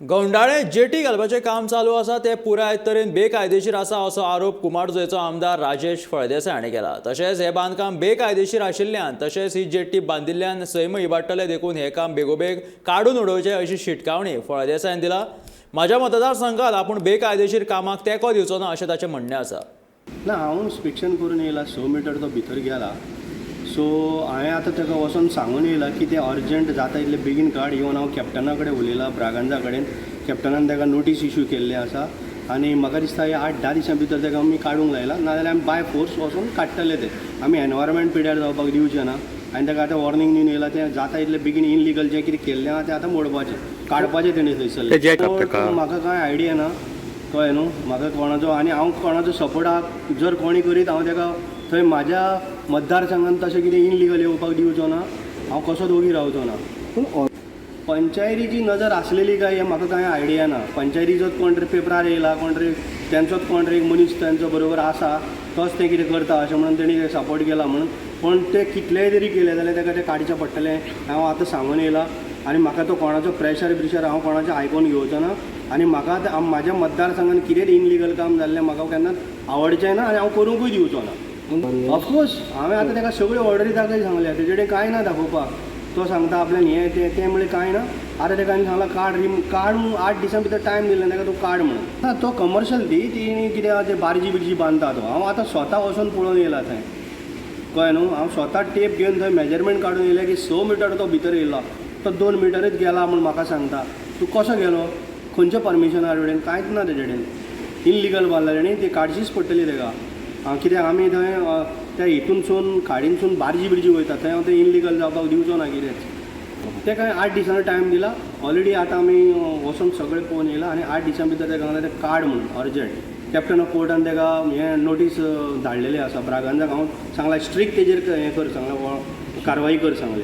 गौंडाळे jetty घालपाचें काम चालू आसा ते पुराय तरेन बेकायदेशीर आसा असो आरोप कुमारजुंवेचो आमदार राजेश फळदेसाय हांणी केला। तशेंच हे बांदकाम बेकायदेशीर आशिल्ल्यान तशेंच ही जेटी बांदिल्ल्यान सैम इबाडटले देखून हे काम बेगोबेग काडून उडोवचें अशी शिटकावणी फळदेसायान दिला। म्हज्या मतदारसंघात आपूण बेकायदेशीर कामाक तेंको दिवचो ना अशें ताचें म्हणणें आसा। ना हांव इन्स्पेक्शन करून येयला 100 मिटर तो भितर गेला। सो हांवें आतां ताका वचून सांगून येयला की ते अर्जंट जाता इतले बेगीन काड। इवन हांव कॅप्टना कडेन उलयला ब्रागांजा कडेन, कॅप्टनान ताका नोटीस इश्यू केल्लें आसा आनी म्हाका दिसता हे 8-10 दिसां भितर ताका आमी काडूंक लायला, नाजाल्यार आमी बाय फोर्स वचून काडटले ते। आमी एनवायरमेंट पिड्यार जावपाक दिवचे ना आनी ताका आतां वॉर्निंग दिवन येयला तें जाता इतले बेगीन इनलिगल जें कितें केल्लें आहा तें आतां मोडपाचें, काडपाचें तेणी थंयसर। म्हाका कांय आयडिया ना, कळ्ळें न्हू, म्हाका कोणाचो आनी हांव कोणाचो सपोर्टाक जर कोणी करीत हांव ताका थंय म्हाज्या मतदारसंघांत तशें कितें इनलिगल येवपाक दिवचो ना, हांव कसोच ओगी रावचो ना। पूण पंचायतीची नजर आसलेली काय हें म्हाका कांय आयडिया ना। पंचायतीचोच कोण तरी पेपरार येयला, कोण तरी तेंचोच कोण तरी एक मनीस तेंचो बरोबर आसा, तोच तें कितें करता अशें म्हणून तेणी सपोर्ट केला म्हणून। पण तें कितलेंय तरी केलें जाल्यार ताका तें काडचें पडटलें। हांव आतां सांगून येयला आनी म्हाका तो कोणाचो प्रेशर हांव कोणाचें आयकून घेवचो ना आनी म्हाका म्हाज्या मतदारसंघान कितें इनलिगल काम जाल्लें म्हाका केन्नाच आवडचें ना आनी हांव करूंकूय दिवचो ना। ऑफकोर्स हांवें आतां ताका सगळ्यो ऑर्डरी ताकाय सांगल्या, तेजे कडेन कांय ना दाखोवपाक। तो सांगता आपल्यान हें तें म्हणलें कांय ना। आतां ताका आनी सांगलां काडून 8 दिसां भितर टायम दिल्लो ताका तूं काड म्हणून। ना तो कमर्शियल दी ती कितें तें बारजी बिरजी बांदता तो। हांव आतां स्वता वचून पळोवन येयला थंय, कळ्ळें न्हू। हांव स्वता टेप घेवन थंय मेजरमेंट काडून येयलें की 100 मिटर तो भितर येयलो, तो 2 मिटरच गेला म्हूण म्हाका सांगता। तूं कसो गेलो, खंयच्या परमिशनार कडेन, कांयच ना तेजे कडेन। इनलिगल बांदला तेणी, ती काडचीच पडटली ताका। कित्याक आमी थंय त्या हितूनसून खाडीनसून बारजी बिरजी वयता थंय हांव तें इनलिगल जावपाक दिवचो ना कितेंच। तेका 8 दिसांचो टायम दिला ऑलरेडी। आतां आमी वचून सगळें पळोवन येयला आनी 8 दिसां भितर ताका सांगलें तें काड म्हणून अर्जंट। कॅप्टन ऑफ कोर्टान ताका हें नोटीस धाडलेली आसा ब्रागांजाक। हांव सांगलां स्ट्रिक्ट तेजेर हें कर सांगलां, कारवाई कर सांगलें।